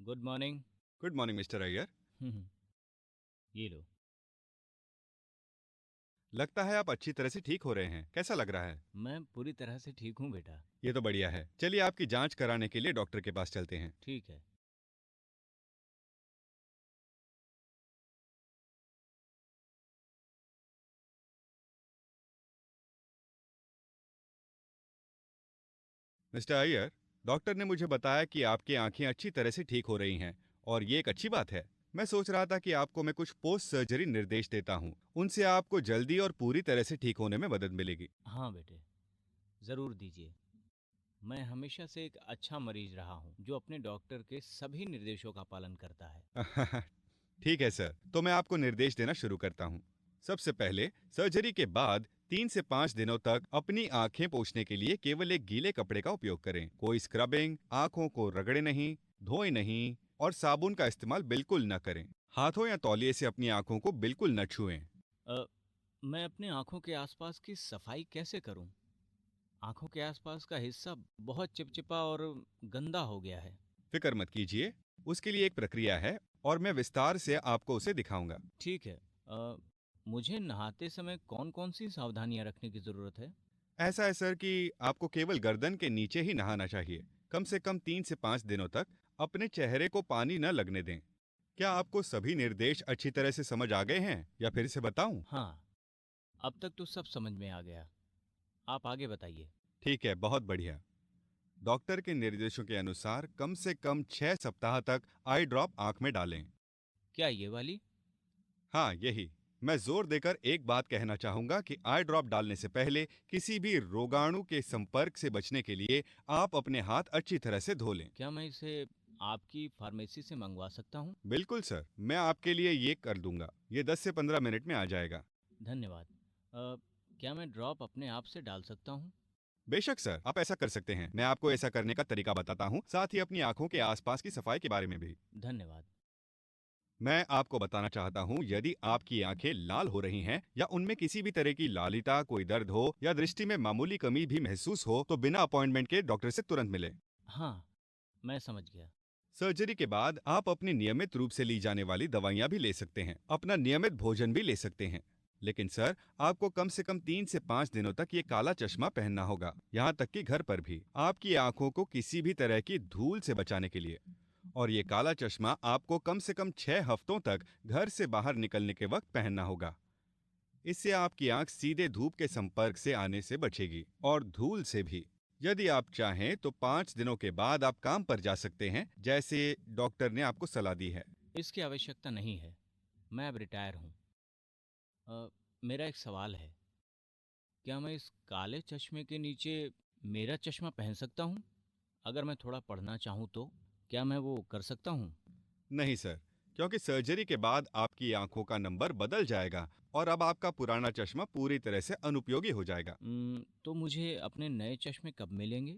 Good morning. Good morning mister Iyer. हम्म, ये लो। लगता है आप अच्छी तरह से ठीक हो रहे हैं। कैसा लग रहा है? मैं पूरी तरह से ठीक हूँ बेटा। ये तो बढ़िया है। चलिए आपकी जांच कराने के लिए डॉक्टर के पास चलते हैं। ठीक है। मिस्टर अय्यर, डॉक्टर ने मुझे बताया कि आपकी आंखें अच्छी तरह से ठीक हो रही हैं और ये एक अच्छी बात है। मैं सोच रहा था कि आपको मैं कुछ पोस्ट सर्जरी निर्देश देता हूँ। उनसे आपको जल्दी और पूरी तरह से ठीक होने में मदद मिलेगी। हाँ बेटे, ज़रूर दीजिए। मैं हमेशा से एक अच्छा मरीज रहा हूँ जो अपने डॉक्टर के सभी निर्देशों का पालन करता है। ठीक है सर, तो मैं आपको निर्देश देना शुरू करता हूँ। सबसे पहले, सर्जरी के बाद 3 से 5 दिनों तक अपनी आंखें पोंछने के लिए केवल एक गीले कपड़े का उपयोग करें। कोई स्क्रबिंग, आंखों को रगड़े नहीं, धोए नहीं और साबुन का इस्तेमाल बिल्कुल न करें। हाथों या तौलिए से अपनी आंखों को बिल्कुल न छुएं। अ, मैं अपने आँखों के आसपास की सफाई कैसे करूँ? आँखों के आसपास का हिस्सा बहुत चिपचिपा और गंदा हो गया है। फिक्र मत कीजिए, उसके लिए एक प्रक्रिया है और मैं विस्तार से आपको उसे दिखाऊंगा। ठीक है। मुझे नहाते समय कौन-कौन सी सावधानियाँ रखने की ज़रूरत है? ऐसा है सर कि आपको केवल गर्दन के नीचे ही नहाना चाहिए। कम से कम 3 से 5 दिनों तक अपने चेहरे को पानी न लगने दें। क्या आपको सभी निर्देश अच्छी तरह से समझ आ गए हैं या फिर से बताऊं? हाँ, अब तक तो सब समझ में आ गया। आप आगे बताइए। ठीक है, बहुत बढ़िया। डॉक्टर के निर्देशों के अनुसार कम से कम 6 सप्ताह तक आई ड्रॉप आंख में डालें। क्या ये वाली? हाँ, यही। मैं जोर देकर एक बात कहना चाहूंगा कि आई ड्रॉप डालने से पहले किसी भी रोगाणु के संपर्क से बचने के लिए आप अपने हाथ अच्छी तरह से धो लें। क्या मैं इसे आपकी फार्मेसी से मंगवा सकता हूँ? बिल्कुल सर, मैं आपके लिए ये कर दूंगा। ये 10 से 15 मिनट में आ जाएगा। धन्यवाद। क्या मैं ड्रॉप अपने आप से डाल सकता हूँ? बेशक सर, आप ऐसा कर सकते हैं। मैं आपको ऐसा करने का तरीका बताता हूँ, साथ ही अपनी आंखों के आसपास की सफाई के बारे में भी। धन्यवाद। मैं आपको बताना चाहता हूँ, यदि आपकी आंखें लाल हो रही हैं या उनमें किसी भी तरह की लालिता, कोई दर्द हो या दृष्टि में मामूली कमी भी महसूस हो, तो बिना अपॉइंटमेंट के डॉक्टर से तुरंत मिलें। हाँ, मैं समझ गया। सर्जरी के बाद आप अपनी नियमित रूप से ली जाने वाली दवाइयाँ भी ले सकते हैं, अपना नियमित भोजन भी ले सकते हैं। लेकिन सर, आपको कम से कम 3 से 5 दिनों तक ये काला चश्मा पहनना होगा, यहाँ तक कि घर पर भी, आपकी आंखों को किसी भी तरह की धूल से बचाने के लिए। और ये काला चश्मा आपको कम से कम 6 हफ्तों तक घर से बाहर निकलने के वक्त पहनना होगा। इससे आपकी आंख सीधे धूप के संपर्क से आने से बचेगी और धूल से भी। यदि आप चाहें तो 5 दिनों के बाद आप काम पर जा सकते हैं, जैसे डॉक्टर ने आपको सलाह दी है। इसकी आवश्यकता नहीं है। मैं अब रिटायर हूँ। मेरा एक सवाल है। क्या मैं इस काले चश्मे के नीचे मेरा चश्मा पहन सकता हूँ? अगर मैं थोड़ा पढ़ना चाहूँ तो? क्या मैं वो कर सकता हूँ? नहीं सर, क्योंकि सर्जरी के बाद आपकी आंखों का नंबर बदल जाएगा और अब आपका पुराना चश्मा पूरी तरह से अनुपयोगी हो जाएगा। तो मुझे अपने नए चश्मे कब मिलेंगे?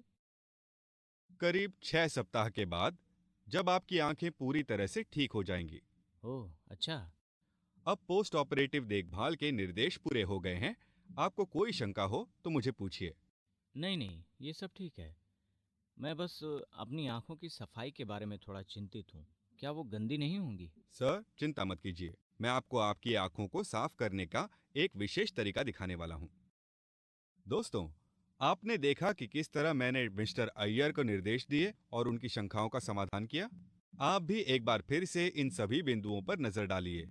करीब 6 सप्ताह के बाद, जब आपकी आंखें पूरी तरह से ठीक हो जाएंगी। ओह! अच्छा। अब पोस्ट ऑपरेटिव देखभाल के निर्देश पूरे हो गए हैं। आपको कोई शंका हो तो मुझे पूछिए। नहीं, नहीं, ये सब ठीक है। मैं बस अपनी आँखों की सफाई के बारे में थोड़ा चिंतित हूँ। क्या वो गंदी नहीं होंगी? सर, चिंता मत कीजिए। मैं आपको आपकी आंखों को साफ करने का एक विशेष तरीका दिखाने वाला हूँ। दोस्तों, आपने देखा कि किस तरह मैंने मिस्टर अय्यर को निर्देश दिए और उनकी शंकाओं का समाधान किया। आप भी एक बार फिर से इन सभी बिंदुओं पर नजर डालिए।